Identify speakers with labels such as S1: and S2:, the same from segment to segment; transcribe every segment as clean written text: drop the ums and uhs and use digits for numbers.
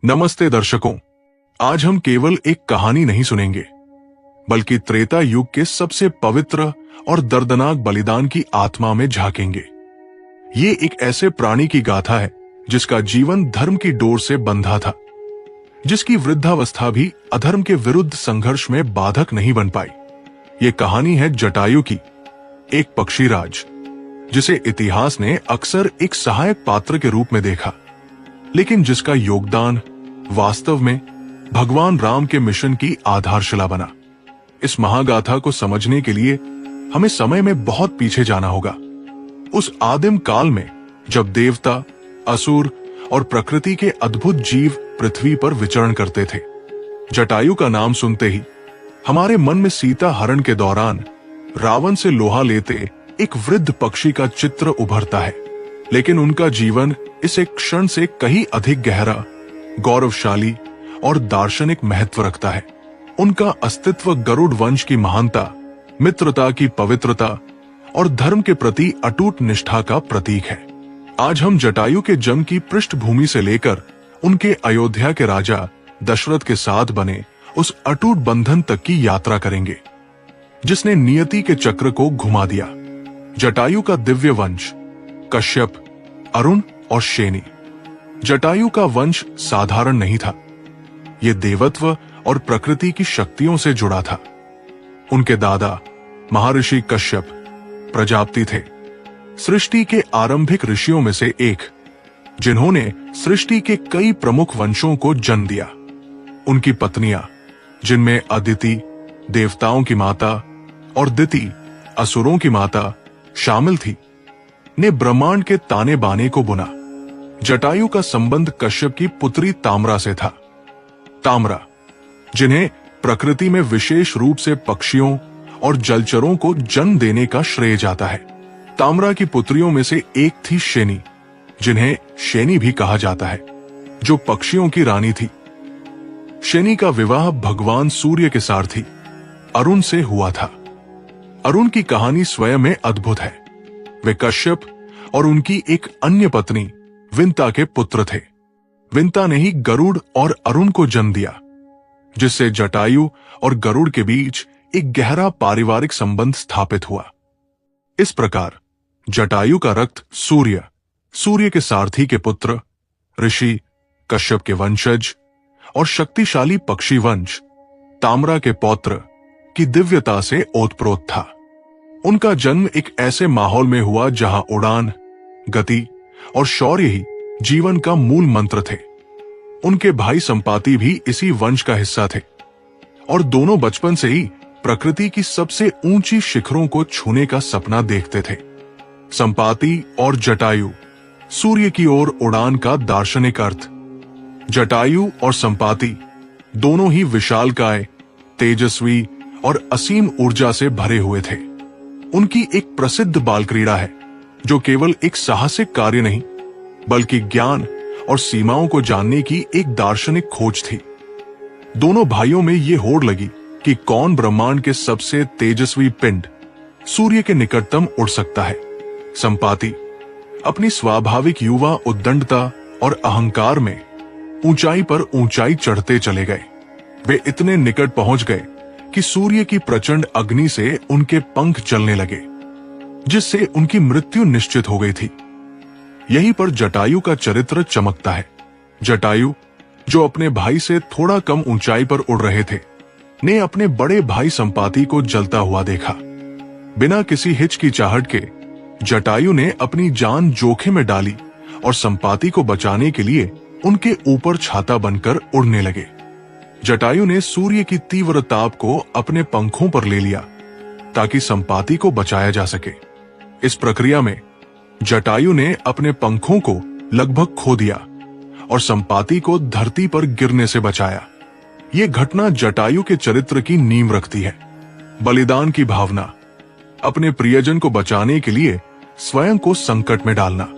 S1: नमस्ते दर्शकों, आज हम केवल एक कहानी नहीं सुनेंगे, बल्कि त्रेता युग के सबसे पवित्र और दर्दनाक बलिदान की आत्मा में झांकेंगे। ये एक ऐसे प्राणी की गाथा है जिसका जीवन धर्म की डोर से बंधा था, जिसकी वृद्धावस्था भी अधर्म के विरुद्ध संघर्ष में बाधक नहीं बन पाई। ये कहानी है जटायु की, एक पक्षीराज जिसे इतिहास ने अक्सर एक सहायक पात्र के रूप में देखा, लेकिन जिसका योगदान वास्तव में भगवान राम के मिशन की आधारशिला बना। इस महागाथा को समझने के लिए हमें समय में बहुत पीछे जाना होगा, उस आदिम काल में जब देवता, असुर और प्रकृति के अद्भुत जीव पृथ्वी पर विचरण करते थे। जटायु का नाम सुनते ही हमारे मन में सीता हरण के दौरान रावण से लोहा लेते एक वृद्ध पक्षी का चित्र उभरता है, लेकिन उनका जीवन इस एक क्षण से कहीं अधिक गहरा, गौरवशाली और दार्शनिक महत्व रखता है। उनका अस्तित्व गरुड़ वंश की महानता, मित्रता की पवित्रता और धर्म के प्रति अटूट निष्ठा का प्रतीक है। आज हम जटायु के जन्म की पृष्ठभूमि से लेकर उनके अयोध्या के राजा दशरथ के साथ बने उस अटूट बंधन तक की यात्रा करेंगे, जिसने नियति के चक्र को घुमा दिया। जटायु का दिव्य वंश कश्यप, अरुण और शेनी। जटायु का वंश साधारण नहीं था, ये देवत्व और प्रकृति की शक्तियों से जुड़ा था। उनके दादा महर्षि कश्यप प्रजापति थे, सृष्टि के आरंभिक ऋषियों में से एक, जिन्होंने सृष्टि के कई प्रमुख वंशों को जन्म दिया। उनकी पत्नियां, जिनमें अदिति देवताओं की माता और दिति असुरों की माता शामिल थी, ने ब्रह्मांड के ताने बाने को बुना। जटायु का संबंध कश्यप की पुत्री ताम्रा से था। ताम्रा, जिन्हें प्रकृति में विशेष रूप से पक्षियों और जलचरों को जन्म देने का श्रेय जाता है। ताम्रा की पुत्रियों में से एक थी शेनी, जिन्हें शेनी भी कहा जाता है, जो पक्षियों की रानी थी। शेनी का विवाह भगवान सूर्य के सारथी अरुण से हुआ था। अरुण की कहानी स्वयं में अद्भुत है। वे कश्यप और उनकी एक अन्य पत्नी विंता के पुत्र थे। विंता ने ही गरुड़ और अरुण को जन्म दिया, जिससे जटायु और गरुड़ के बीच एक गहरा पारिवारिक संबंध स्थापित हुआ। इस प्रकार जटायु का रक्त सूर्य के सारथी के पुत्र, ऋषि कश्यप के वंशज और शक्तिशाली पक्षी वंश ताम्रा के पौत्र की दिव्यता से ओतप्रोत था। उनका जन्म एक ऐसे माहौल में हुआ जहां उड़ान, गति और शौर्य ही जीवन का मूल मंत्र थे। उनके भाई संपाति भी इसी वंश का हिस्सा थे और दोनों बचपन से ही प्रकृति की सबसे ऊंची शिखरों को छूने का सपना देखते थे। संपाति और जटायु, सूर्य की ओर उड़ान का दार्शनिक अर्थ। जटायु और संपाति दोनों ही विशालकाय, तेजस्वी और असीम ऊर्जा से भरे हुए थे। उनकी एक प्रसिद्ध बाल क्रीड़ा है, जो केवल एक साहसिक कार्य नहीं, बल्कि ज्ञान और सीमाओं को जानने की एक दार्शनिक खोज थी। दोनों भाइयों में ये होड़ लगी कि कौन ब्रह्मांड के सबसे तेजस्वी पिंड सूर्य के निकटतम उड़ सकता है। संपाति अपनी स्वाभाविक युवा उद्दंडता और अहंकार में ऊंचाई पर ऊंचाई चढ़ते चले गए। वे इतने निकट पहुंच गए कि सूर्य की प्रचंड अग्नि से उनके पंख चलने लगे, जिससे उनकी मृत्यु निश्चित हो गई थी। यहीं पर जटायु का चरित्र चमकता है। जटायु, जो अपने भाई से थोड़ा कम ऊंचाई पर उड़ रहे थे, ने अपने बड़े भाई संपाति को जलता हुआ देखा। बिना किसी हिचकिचाहट के जटायु ने अपनी जान जोखिम में डाली और संपाति को बचाने के लिए उनके ऊपर छाता बनकर उड़ने लगे। जटायु ने सूर्य की तीव्र ताप को अपने पंखों पर ले लिया ताकि संपाति को बचाया जा सके। इस प्रक्रिया में जटायु ने अपने पंखों को लगभग खो दिया और संपाति को धरती पर गिरने से बचाया। ये घटना जटायु के चरित्र की नींव रखती है। बलिदान की भावना, अपने प्रियजन को बचाने के लिए स्वयं को संकट में डालना।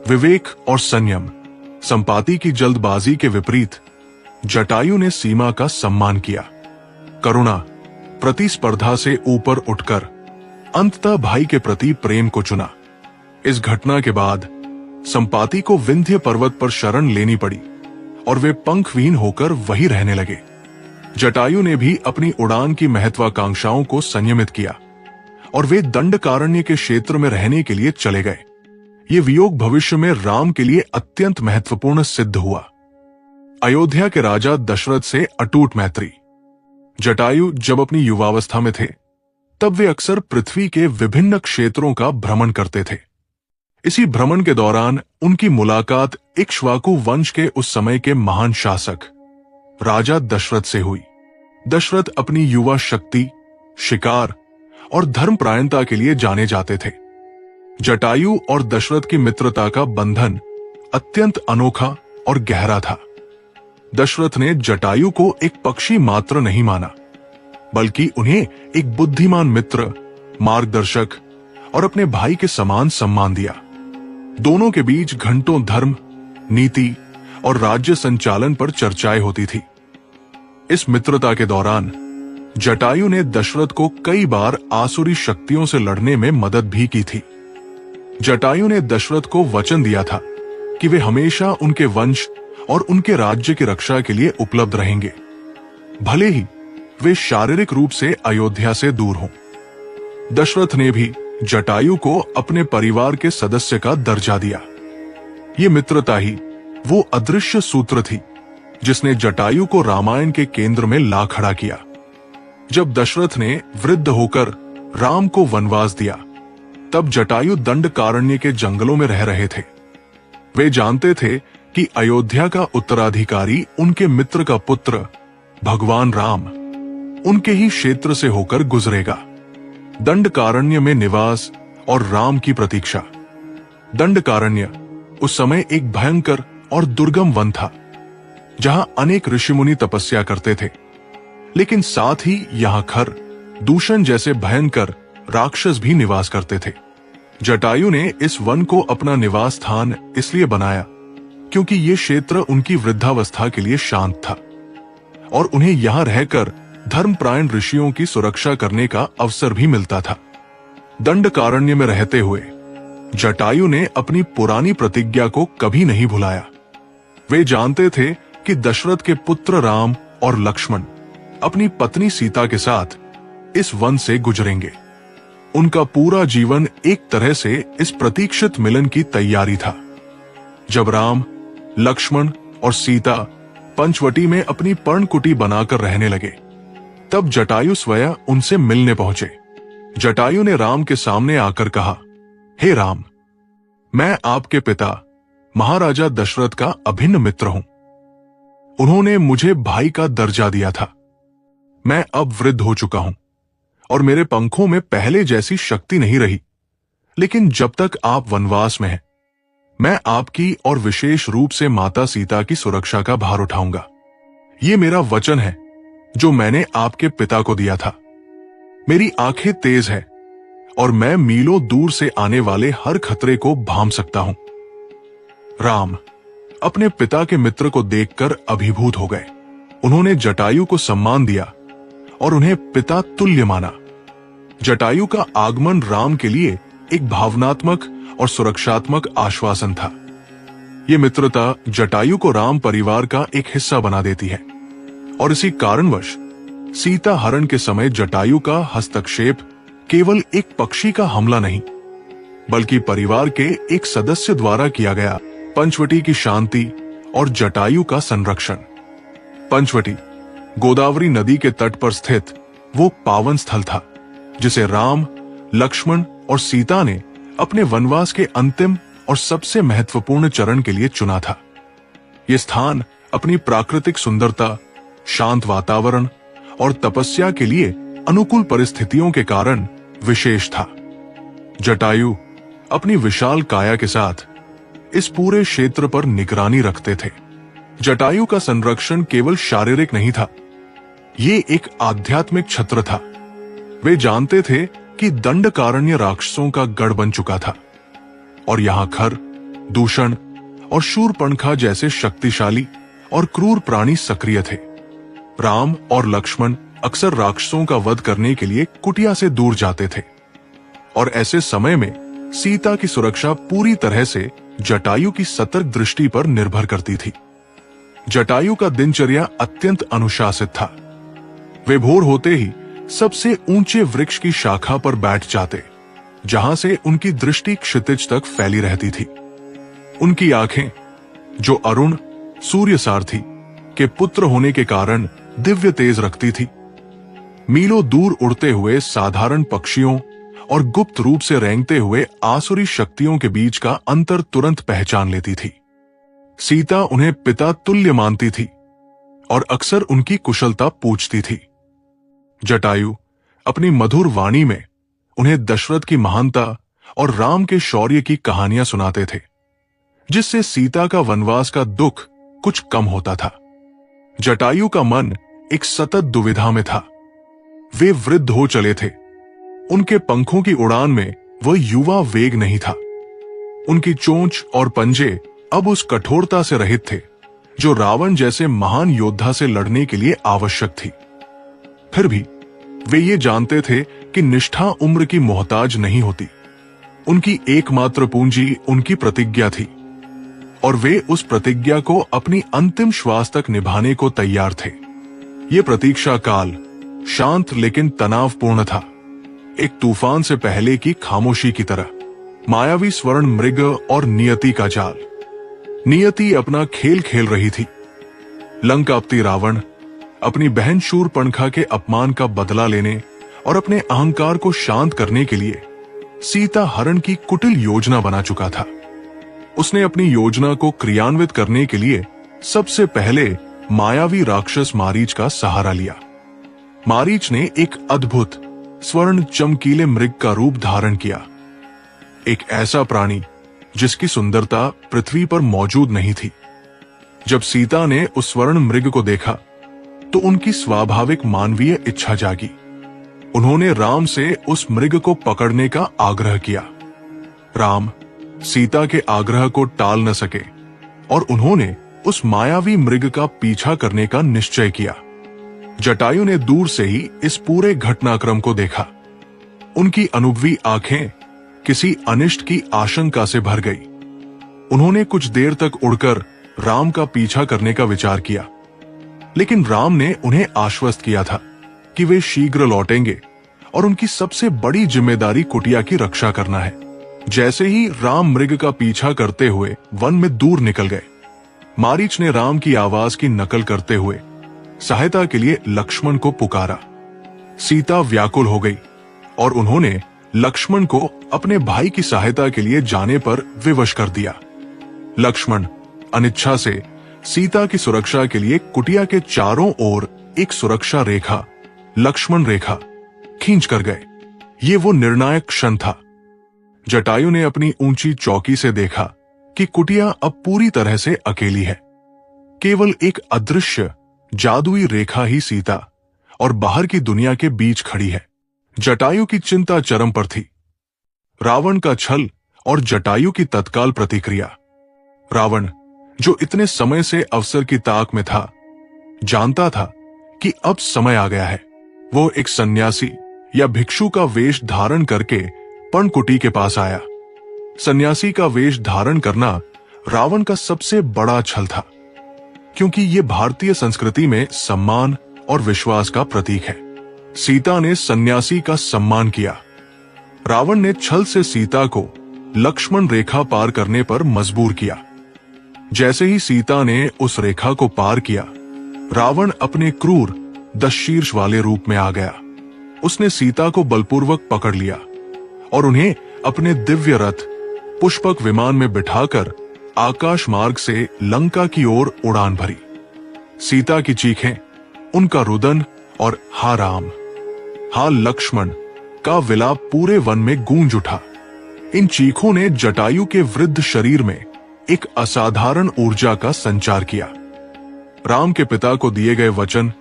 S1: विवेक और संयम, संपाति की जल्दबाजी के विपरीत जटायु ने सीमा का सम्मान किया। करुणा, प्रतिस्पर्धा से ऊपर उठकर अंततः भाई के प्रति प्रेम को चुना। इस घटना के बाद संपाति को विंध्य पर्वत पर शरण लेनी पड़ी और वे पंखविहीन होकर वहीं रहने लगे। जटायु ने भी अपनी उड़ान की महत्वाकांक्षाओं को संयमित किया और वे दंडकारण्य के क्षेत्र में रहने के लिए चले गए। ये वियोग भविष्य में राम के लिए अत्यंत महत्वपूर्ण सिद्ध हुआ। अयोध्या के राजा दशरथ से अटूट मैत्री। जटायु जब अपनी युवावस्था में थे तब वे अक्सर पृथ्वी के विभिन्न क्षेत्रों का भ्रमण करते थे। इसी भ्रमण के दौरान उनकी मुलाकात इक्ष्वाकु वंश के उस समय के महान शासक राजा दशरथ से हुई। दशरथ अपनी युवा शक्ति, शिकार और धर्मपरायणता के लिए जाने जाते थे। जटायु और दशरथ की मित्रता का बंधन अत्यंत अनोखा और गहरा था। दशरथ ने जटायु को एक पक्षी मात्र नहीं माना, बल्कि उन्हें एक बुद्धिमान मित्र, मार्गदर्शक और अपने भाई के समान सम्मान दिया। दोनों के बीच घंटों धर्म, नीति और राज्य संचालन पर चर्चाएं होती थी। इस मित्रता के दौरान जटायु ने दशरथ को कई बार आसुरी शक्तियों से लड़ने में मदद भी की थी। जटायु ने दशरथ को वचन दिया था कि वे हमेशा उनके वंश और उनके राज्य की रक्षा के लिए उपलब्ध रहेंगे, भले ही वे शारीरिक रूप से अयोध्या से दूर हों। दशरथ ने भी जटायु को अपने परिवार के सदस्य का दर्जा दिया। ये मित्रता ही वो अदृश्य सूत्र थी जिसने जटायु को रामायण के केंद्र में ला खड़ा किया। जब दशरथ ने वृद्ध होकर राम को वनवास दिया, तब जटायु दंडकारण्य के जंगलों में रह रहे थे। वे जानते थे कि अयोध्या का उत्तराधिकारी उनके मित्र का पुत्र भगवान राम उनके ही क्षेत्र से होकर गुजरेगा। दंडकारण्य में निवास और राम की प्रतीक्षा। दंडकारण्य उस समय एक भयंकर और दुर्गम वन था, जहां अनेक ऋषिमुनि तपस्या करते थे, लेकिन साथ ही यहां खर, दूषण जैसे भयंकर राक्षस भी निवास करते थे। जटायु ने इस वन को अपना निवास स्थान इसलिए बनाया क्योंकि ये क्षेत्र उनकी वृद्धावस्था के लिए शांत था और उन्हें यहां रहकर धर्मपरायण ऋषियों की सुरक्षा करने का अवसर भी मिलता था। दंडकारण्य में रहते हुए जटायु ने अपनी पुरानी प्रतिज्ञा को कभी नहीं भुलाया। वे जानते थे कि दशरथ के पुत्र राम और लक्ष्मण अपनी पत्नी सीता के साथ इस वन से गुजरेंगे। उनका पूरा जीवन एक तरह से इस प्रतीक्षित मिलन की तैयारी था। जब राम, लक्ष्मण और सीता पंचवटी में अपनी पर्णकुटी बनाकर रहने लगे, तब जटायु स्वयं उनसे मिलने पहुंचे। जटायु ने राम के सामने आकर कहा, हे राम, मैं आपके पिता महाराजा दशरथ का अभिन्न मित्र हूं। उन्होंने मुझे भाई का दर्जा दिया था। मैं अब वृद्ध हो चुका हूं और मेरे पंखों में पहले जैसी शक्ति नहीं रही, लेकिन जब तक आप वनवास में हैं, मैं आपकी और विशेष रूप से माता सीता की सुरक्षा का भार उठाऊंगा। ये मेरा वचन है जो मैंने आपके पिता को दिया था। मेरी आंखें तेज है और मैं मीलों दूर से आने वाले हर खतरे को भांप सकता हूं। राम अपने पिता के मित्र को देखकर अभिभूत हो गए। उन्होंने जटायु को सम्मान दिया और उन्हें पिता तुल्य माना। जटायु का आगमन राम के लिए एक भावनात्मक और सुरक्षात्मक आश्वासन था। यह मित्रता जटायु को राम परिवार का एक हिस्सा बना देती है और इसी कारणवश सीता हरण के समय जटायु का हस्तक्षेप केवल एक पक्षी का हमला नहीं, बल्कि परिवार के एक सदस्य द्वारा किया गया पंचवटी की शांति और जटायु का संरक्षण। पंचवटी गोदावरी नदी के तट पर स्थित वो पावन स्थल था जिसे राम, लक्ष्मण और सीता ने अपने वनवास के अंतिम और सबसे महत्वपूर्ण चरण के लिए चुना था। यह स्थान अपनी प्राकृतिक सुंदरता, शांत वातावरण और तपस्या के लिए अनुकूल परिस्थितियों के कारण विशेष था। जटायु अपनी विशाल काया के साथ इस पूरे क्षेत्र पर निगरानी रखते थे। जटायु का संरक्षण केवल शारीरिक नहीं था, ये एक आध्यात्मिक छत्र था। वे जानते थे कि दंडकारण्य राक्षसों का गढ़ बन चुका था और यहां खर, दूषण और शूरपणखा जैसे शक्तिशाली और क्रूर प्राणी सक्रिय थे। राम और लक्ष्मण अक्सर राक्षसों का वध करने के लिए कुटिया से दूर जाते थे और ऐसे समय में सीता की सुरक्षा पूरी तरह से जटायु की सतर्क दृष्टि पर निर्भर करती थी। जटायु का दिनचर्या अत्यंत अनुशासित था। वे भोर होते ही सबसे ऊंचे वृक्ष की शाखा पर बैठ जाते, जहां से उनकी दृष्टि क्षितिज तक फैली रहती थी। उनकी आंखें, जो अरुण सूर्य सारथी के पुत्र होने के कारण दिव्य तेज रखती थी, मीलों दूर उड़ते हुए साधारण पक्षियों और गुप्त रूप से रेंगते हुए आसुरी शक्तियों के बीच का अंतर तुरंत पहचान लेती थी। सीता उन्हें पिता तुल्य मानती थी और अक्सर उनकी कुशलता पूछती थी। जटायु अपनी मधुर वाणी में उन्हें दशरथ की महानता और राम के शौर्य की कहानियां सुनाते थे, जिससे सीता का वनवास का दुख कुछ कम होता था। जटायु का मन एक सतत दुविधा में था। वे वृद्ध हो चले थे। उनके पंखों की उड़ान में वह युवा वेग नहीं था। उनकी चोंच और पंजे अब उस कठोरता से रहित थे जो रावण जैसे महान योद्धा से लड़ने के लिए आवश्यक थी। फिर भी वे ये जानते थे कि निष्ठा उम्र की मोहताज नहीं होती। उनकी एकमात्र पूंजी उनकी प्रतिज्ञा थी और वे उस प्रतिज्ञा को अपनी अंतिम श्वास तक निभाने को तैयार थे। ये प्रतीक्षा काल शांत लेकिन तनावपूर्ण था, एक तूफान से पहले की खामोशी की तरह। मायावी स्वर्ण मृग और नियति का जाल। नियति अपना खेल खेल रही थी। लंकापति रावण अपनी बहन शूरपणखा के अपमान का बदला लेने और अपने अहंकार को शांत करने के लिए सीता हरण की कुटिल योजना बना चुका था। उसने अपनी योजना को क्रियान्वित करने के लिए सबसे पहले मायावी राक्षस मारीच का सहारा लिया। मारीच ने एक अद्भुत स्वर्ण चमकीले मृग का रूप धारण किया, एक ऐसा प्राणी जिसकी सुंदरता पृथ्वी पर मौजूद नहीं थी। जब सीता ने उस स्वर्ण मृग को देखा तो उनकी स्वाभाविक मानवीय इच्छा जागी। उन्होंने राम से उस मृग को पकड़ने का आग्रह किया। राम सीता के आग्रह को टाल न सके और उन्होंने उस मायावी मृग का पीछा करने का निश्चय किया। जटायु ने दूर से ही इस पूरे घटनाक्रम को देखा। उनकी अनुभवी आंखें किसी अनिष्ट की आशंका से भर गई। उन्होंने कुछ देर तक उड़कर राम का पीछा करने का विचार किया, लेकिन राम ने उन्हें आश्वस्त किया था कि वे शीघ्र लौटेंगे और उनकी सबसे बड़ी जिम्मेदारी कुटिया की रक्षा करना है। जैसे ही राम मृग का पीछा करते हुए वन में दूर निकल गए, मारीच ने राम की आवाज की नकल करते हुए सहायता के लिए लक्ष्मण को पुकारा। सीता व्याकुल हो गई और उन्होंने लक्ष्मण को अपने भाई की सहायता के लिए जाने पर विवश कर दिया। लक्ष्मण अनिच्छा से सीता की सुरक्षा के लिए कुटिया के चारों ओर एक सुरक्षा रेखा, लक्ष्मण रेखा, खींच कर गए। ये वो निर्णायक क्षण था। जटायु ने अपनी ऊंची चौकी से देखा कि कुटिया अब पूरी तरह से अकेली है। केवल एक अदृश्य जादुई रेखा ही सीता और बाहर की दुनिया के बीच खड़ी है। जटायु की चिंता चरम पर थी। रावण का छल और जटायु की तत्काल प्रतिक्रिया। रावण, जो इतने समय से अवसर की ताक में था, जानता था कि अब समय आ गया है। वो एक सन्यासी या भिक्षु का वेश धारण करके पर्णकुटी के पास आया। सन्यासी का वेश धारण करना रावण का सबसे बड़ा छल था, क्योंकि ये भारतीय संस्कृति में सम्मान और विश्वास का प्रतीक है। सीता ने सन्यासी का सम्मान किया। रावण ने छल से सीता को लक्ष्मण रेखा पार करने पर मजबूर किया। जैसे ही सीता ने उस रेखा को पार किया, रावण अपने क्रूर दशशीर्ष वाले रूप में आ गया। उसने सीता को बलपूर्वक पकड़ लिया और उन्हें अपने दिव्य रथ पुष्पक विमान में बिठाकर आकाश मार्ग से लंका की ओर उड़ान भरी। सीता की चीखें, उनका रुदन और हा राम, हा लक्ष्मण का विलाप पूरे वन में गूंज उठा। इन चीखों ने जटायु के वृद्ध शरीर में एक असाधारण ऊर्जा का संचार किया। राम के पिता को दिए गए वचन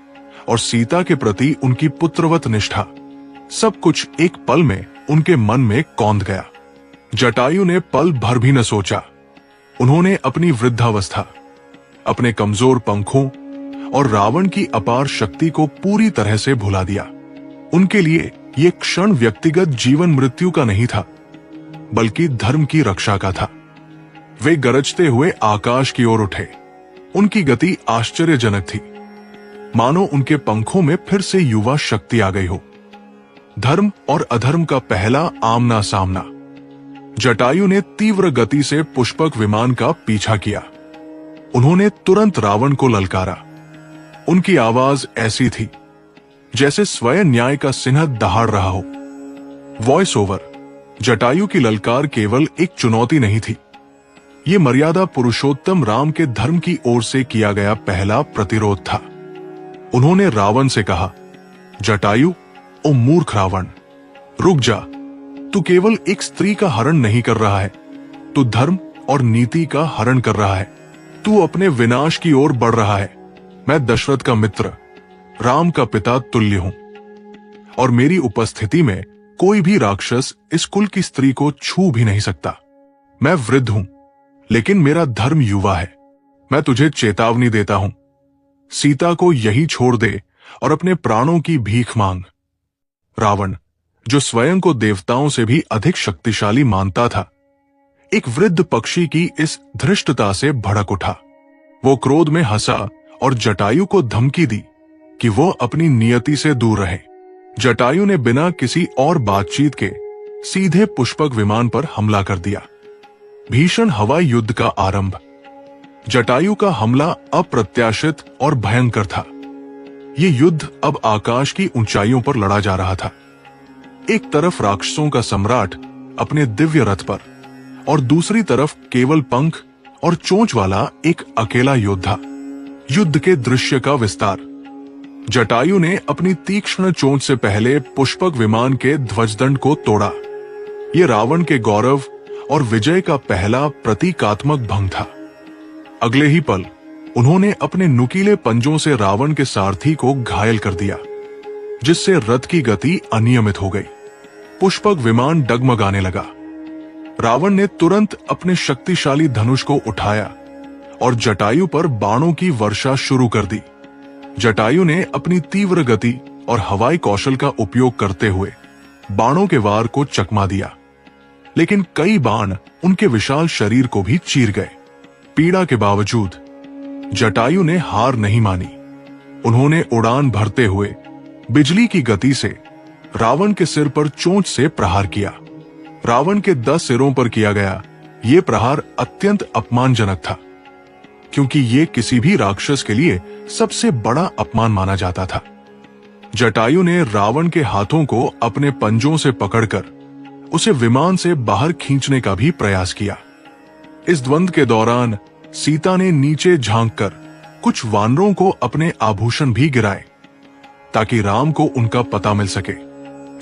S1: और सीता के प्रति उनकी पुत्रवत निष्ठा, सब कुछ एक पल में उनके मन में कौंध गया। जटायु ने पल भर भी न सोचा। उन्होंने अपनी वृद्धावस्था, अपने कमजोर पंखों और रावण की अपार शक्ति को पूरी तरह से भुला दिया। उनके लिए यह क्षण व्यक्तिगत जीवन मृत्यु का नहीं था, बल्कि धर्म की रक्षा का था। वे गरजते हुए आकाश की ओर उठे। उनकी गति आश्चर्यजनक थी, मानो उनके पंखों में फिर से युवा शक्ति आ गई हो। धर्म और अधर्म का पहला आमना सामना। जटायु ने तीव्र गति से पुष्पक विमान का पीछा किया। उन्होंने तुरंत रावण को ललकारा। उनकी आवाज ऐसी थी जैसे स्वयं न्याय का सिंह दहाड़ रहा हो। Voice over. जटायु की ललकार केवल एक चुनौती नहीं थी, ये मर्यादा पुरुषोत्तम राम के धर्म की ओर से किया गया पहला प्रतिरोध था। उन्होंने रावण से कहा, जटायु, ओ मूर्ख रावण, रुक जा। तू केवल एक स्त्री का हरण नहीं कर रहा है, तू धर्म और नीति का हरण कर रहा है। तू अपने विनाश की ओर बढ़ रहा है। मैं दशरथ का मित्र, राम का पिता तुल्य हूं, और मेरी उपस्थिति में कोई भी राक्षस इस कुल की स्त्री को छू भी नहीं सकता। मैं वृद्ध हूं, लेकिन मेरा धर्म युवा है। मैं तुझे चेतावनी देता हूं, सीता को यही छोड़ दे और अपने प्राणों की भीख मांग। रावण, जो स्वयं को देवताओं से भी अधिक शक्तिशाली मानता था, एक वृद्ध पक्षी की इस धृष्टता से भड़क उठा। वो क्रोध में हंसा और जटायु को धमकी दी कि वो अपनी नियति से दूर रहे। जटायु ने बिना किसी और बातचीत के सीधे पुष्पक विमान पर हमला कर दिया। भीषण हवाई युद्ध का आरंभ। जटायु का हमला अप्रत्याशित और भयंकर था। ये युद्ध अब आकाश की ऊंचाइयों पर लड़ा जा रहा था। एक तरफ राक्षसों का सम्राट अपने दिव्य रथ पर, और दूसरी तरफ केवल पंख और चोंच वाला एक अकेला योद्धा। युद्ध के दृश्य का विस्तार। जटायु ने अपनी तीक्ष्ण चोंच से पहले पुष्पक विमान के ध्वजदंड को तोड़ा। ये रावण के गौरव और विजय का पहला प्रतीकात्मक भंग था। अगले ही पल उन्होंने अपने नुकीले पंजों से रावण के सारथी को घायल कर दिया, जिससे रथ की गति अनियमित हो गई। पुष्पक विमान डगमगाने लगा। रावण ने तुरंत अपने शक्तिशाली धनुष को उठाया और जटायु पर बाणों की वर्षा शुरू कर दी। जटायु ने अपनी तीव्र गति और हवाई कौशल का उपयोग करते हुए बाणों के वार को चकमा दिया, लेकिन कई बाण उनके विशाल शरीर को भी चीर गए। पीड़ा के बावजूद जटायु ने हार नहीं मानी। उन्होंने उड़ान भरते हुए बिजली की गति से रावण के सिर पर चोंच से प्रहार किया। रावण के 10 सिरों पर किया गया ये प्रहार अत्यंत अपमानजनक था, क्योंकि ये किसी भी राक्षस के लिए सबसे बड़ा अपमान माना जाता था। जटायु ने रावण के हाथों को अपने पंजों से पकड़कर उसे विमान से बाहर खींचने का भी प्रयास किया। इस द्वंद्व के दौरान सीता ने नीचे झांककर कुछ वानरों को अपने आभूषण भी गिराए, ताकि राम को उनका पता मिल सके।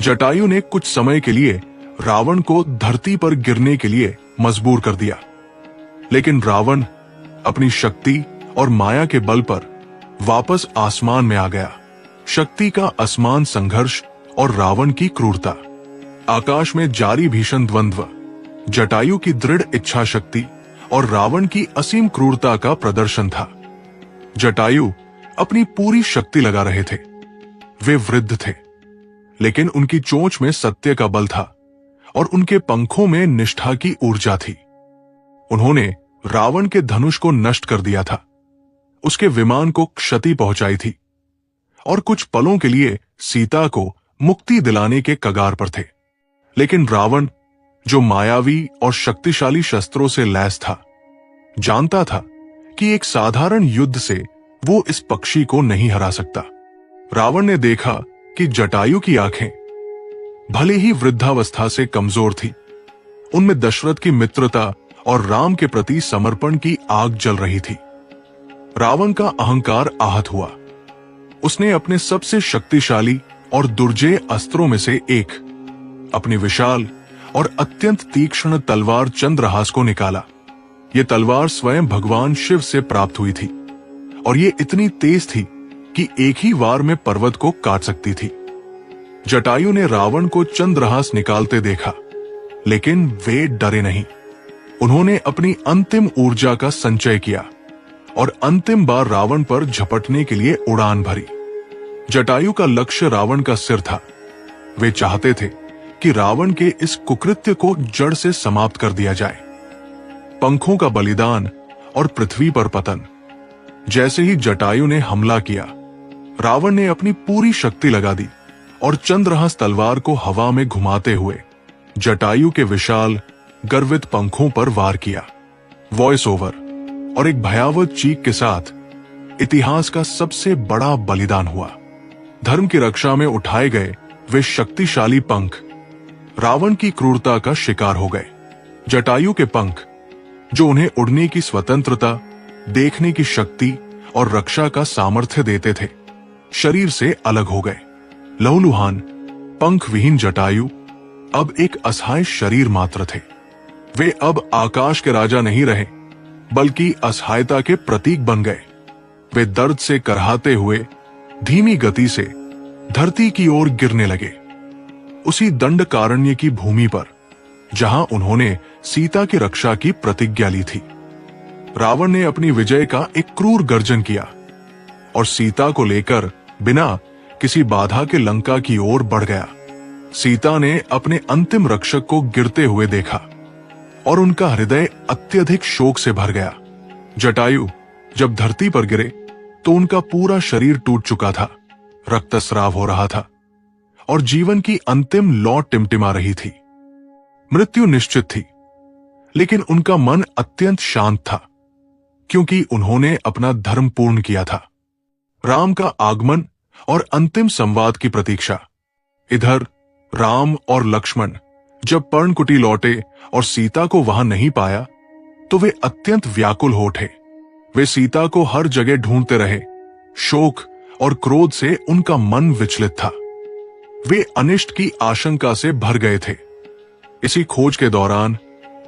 S1: जटायु ने कुछ समय के लिए रावण को धरती पर गिरने के लिए मजबूर कर दिया, लेकिन रावण अपनी शक्ति और माया के बल पर वापस आसमान में आ गया। शक्ति का असमान संघर्ष और रावण की क्रूरता। आकाश में जारी भीषण द्वंद्व जटायु की दृढ़ इच्छा शक्ति और रावण की असीम क्रूरता का प्रदर्शन था। जटायु अपनी पूरी शक्ति लगा रहे थे। वे वृद्ध थे, लेकिन उनकी चोंच में सत्य का बल था और उनके पंखों में निष्ठा की ऊर्जा थी। उन्होंने रावण के धनुष को नष्ट कर दिया था, उसके विमान को क्षति पहुंचाई थी और कुछ पलों के लिए सीता को मुक्ति दिलाने के कगार पर थे। लेकिन रावण, जो मायावी और शक्तिशाली शस्त्रों से लैस था, जानता था कि एक साधारण युद्ध से वो इस पक्षी को नहीं हरा सकता। रावण ने देखा कि जटायु की आंखें भले ही वृद्धावस्था से कमजोर थी, उनमें दशरथ की मित्रता और राम के प्रति समर्पण की आग जल रही थी। रावण का अहंकार आहत हुआ। उसने अपने सबसे शक्तिशाली और दुर्जेय अस्त्रों में से एक, अपनी विशाल और अत्यंत तीक्ष्ण तलवार चंद्रहास को निकाला। यह तलवार स्वयं भगवान शिव से प्राप्त हुई थी और ये इतनी तेज थी कि एक ही वार में पर्वत को काट सकती थी। जटायु ने रावण को चंद्रहास निकालते देखा, लेकिन वे डरे नहीं। उन्होंने अपनी अंतिम ऊर्जा का संचय किया और अंतिम बार रावण पर झपटने के लिए उड़ान भरी। जटायु का लक्ष्य रावण का सिर था। वे चाहते थे कि रावण के इस कुकृत्य को जड़ से समाप्त कर दिया जाए। पंखों का बलिदान और पृथ्वी पर पतन। जैसे ही जटायु ने हमला किया, रावण ने अपनी पूरी शक्ति लगा दी और चंद्रहास तलवार को हवा में घुमाते हुए जटायु के विशाल गर्वित पंखों पर वार किया। वॉइस ओवर और एक भयावह चीख के साथ इतिहास का सबसे बड़ा बलिदान हुआ। धर्म की रक्षा में उठाए गए वे शक्तिशाली पंख रावण की क्रूरता का शिकार हो गए। जटायु के पंख, जो उन्हें उड़ने की स्वतंत्रता, देखने की शक्ति और रक्षा का सामर्थ्य देते थे, शरीर से अलग हो गए। लहूलुहान पंख विहीन जटायु अब एक असहाय शरीर मात्र थे। वे अब आकाश के राजा नहीं रहे, बल्कि असहायता के प्रतीक बन गए। वे दर्द से करहाते हुए धीमी गति से धरती की ओर गिरने लगे, उसी दंडकारण्य की भूमि पर जहां उन्होंने सीता की रक्षा की प्रतिज्ञा ली थी। रावण ने अपनी विजय का एक क्रूर गर्जन किया और सीता को लेकर बिना किसी बाधा के लंका की ओर बढ़ गया। सीता ने अपने अंतिम रक्षक को गिरते हुए देखा और उनका हृदय अत्यधिक शोक से भर गया। जटायु जब धरती पर गिरे तो उनका पूरा शरीर टूट चुका था, रक्तस्राव हो रहा था और जीवन की अंतिम लौ टिमटिमा रही थी। मृत्यु निश्चित थी, लेकिन उनका मन अत्यंत शांत था, क्योंकि उन्होंने अपना धर्म पूर्ण किया था। राम का आगमन और अंतिम संवाद की प्रतीक्षा। इधर राम और लक्ष्मण जब पर्णकुटी लौटे और सीता को वहां नहीं पाया तो वे अत्यंत व्याकुल हो उठे। वे सीता को हर जगह ढूंढते रहे। शोक और क्रोध से उनका मन विचलित था। वे अनिष्ट की आशंका से भर गए थे। इसी खोज के दौरान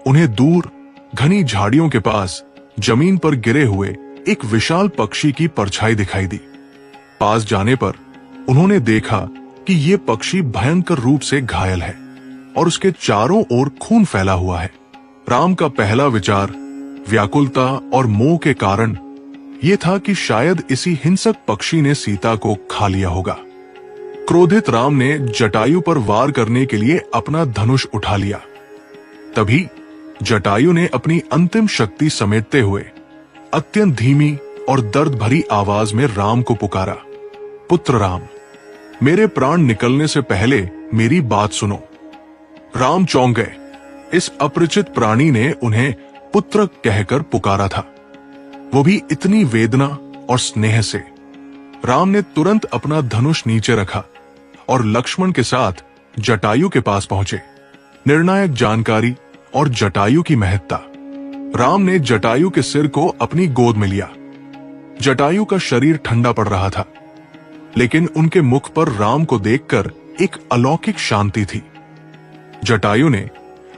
S1: उन्हें दूर घनी झाड़ियों के पास जमीन पर गिरे हुए एक विशाल पक्षी की परछाई दिखाई दी। पास जाने पर उन्होंने देखा कि यह पक्षी भयंकर रूप से घायल है और उसके चारों ओर खून फैला हुआ है। राम का पहला विचार व्याकुलता और मोह के कारण यह था कि शायद इसी हिंसक पक्षी ने सीता को खा लिया होगा। क्रोधित राम ने जटायु पर वार करने के लिए अपना धनुष उठा लिया। तभी जटायु ने अपनी अंतिम शक्ति समेटते हुए अत्यंत धीमी और दर्द भरी आवाज में राम को पुकारा, पुत्र राम, मेरे प्राण निकलने से पहले मेरी बात सुनो। राम चौंक गए। इस अपरिचित प्राणी ने उन्हें पुत्र कहकर पुकारा था, वो भी इतनी वेदना और स्नेह से। राम ने तुरंत अपना धनुष नीचे रखा और लक्ष्मण के साथ जटायु के पास पहुंचे। निर्णायक जानकारी और जटायु की महत्ता। राम ने जटायु के सिर को अपनी गोद में लिया। जटायु का शरीर ठंडा पड़ रहा था, लेकिन उनके मुख पर राम को देखकर एक अलौकिक शांति थी। जटायु ने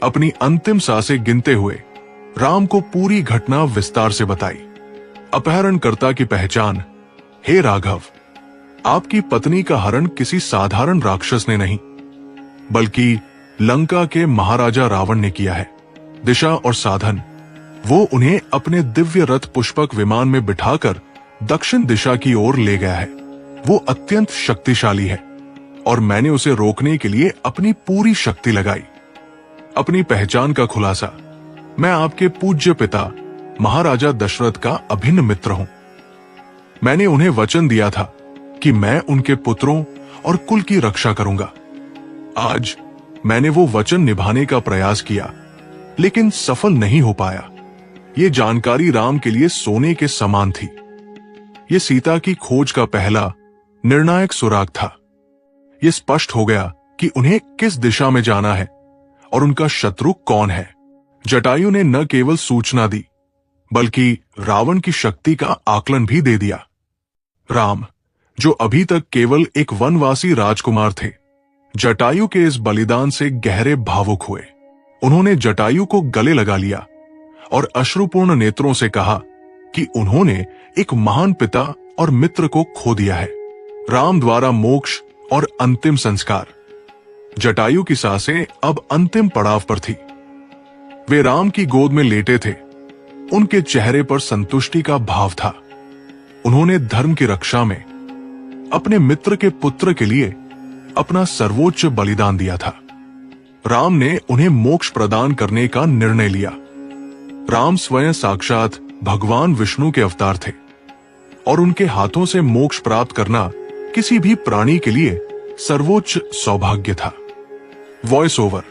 S1: अपनी अंतिम सांसें गिनते हुए राम को पूरी घटना विस्तार से बताई। अपहरणकर्ता की पहचान, हे राघव, आपकी पत्नी का हरण किसी साधारण राक्षस ने नहीं, बल्कि लंका के महाराजा रावण ने किया है। दिशा और साधन, वो उन्हें अपने दिव्य रथ पुष्पक विमान में बिठाकर दक्षिण दिशा की ओर ले गया है। वो अत्यंत शक्तिशाली है और मैंने उसे रोकने के लिए अपनी पूरी शक्ति लगाई। अपनी पहचान का खुलासा, मैं आपके पूज्य पिता महाराजा दशरथ का अभिन्न मित्र हूं। मैंने उन्हें वचन दिया था कि मैं उनके पुत्रों और कुल की रक्षा करूंगा। आज मैंने वो वचन निभाने का प्रयास किया, लेकिन सफल नहीं हो पाया। ये जानकारी राम के लिए सोने के समान थी। ये सीता की खोज का पहला निर्णायक सुराग था। ये स्पष्ट हो गया कि उन्हें किस दिशा में जाना है और उनका शत्रु कौन है। जटायु ने न केवल सूचना दी, बल्कि रावण की शक्ति का आकलन भी दे दिया। राम, जो अभी तक केवल एक वनवासी राजकुमार थे, जटायु के इस बलिदान से गहरे भावुक हुए। उन्होंने जटायु को गले लगा लिया और अश्रुपूर्ण नेत्रों से कहा कि उन्होंने एक महान पिता और मित्र को खो दिया है। राम द्वारा मोक्ष और अंतिम संस्कार। जटायु की सांसें अब अंतिम पड़ाव पर थी। वे राम की गोद में लेटे थे। उनके चेहरे पर संतुष्टि का भाव था। उन्होंने धर्म की रक्षा में अपने मित्र के पुत्र के लिए अपना सर्वोच्च बलिदान दिया था। राम ने उन्हें मोक्ष प्रदान करने का निर्णय लिया। राम स्वयं साक्षात भगवान विष्णु के अवतार थे। और उनके हाथों से मोक्ष प्राप्त करना किसी भी प्राणी के लिए सर्वोच्च सौभाग्य था। Voice over.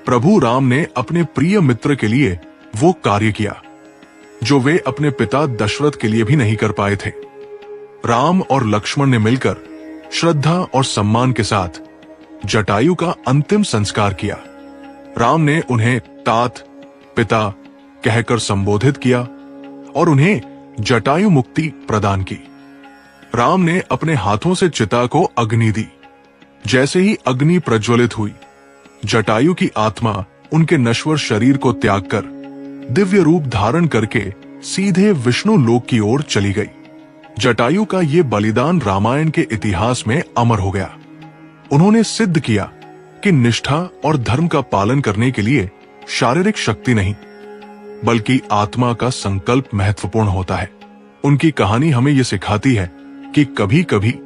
S1: प्रभु राम ने अपने प्रिय मित्र के लिए वो कार्य किया जो वे अपने पिता दशरथ के लिए भी नहीं कर पाए थे। राम और लक्ष्मण ने मिलकर श्रद्धा और सम्मान के साथ जटायु का अंतिम संस्कार किया। राम ने उन्हें तात, पिता कहकर संबोधित किया और उन्हें जटायु मुक्ति प्रदान की। राम ने अपने हाथों से चिता को अग्नि दी। जैसे ही अग्नि प्रज्वलित हुई, जटायु की आत्मा उनके नश्वर शरीर को त्याग कर दिव्य रूप धारण करके सीधे विष्णु लोक की ओर चली गई। जटायु का ये बलिदान रामायण के इतिहास में अमर हो गया। उन्होंने सिद्ध किया कि निष्ठा और धर्म का पालन करने के लिए शारीरिक शक्ति नहीं, बल्कि आत्मा का संकल्प महत्वपूर्ण होता है। उनकी कहानी हमें यह सिखाती है कि कभी-कभी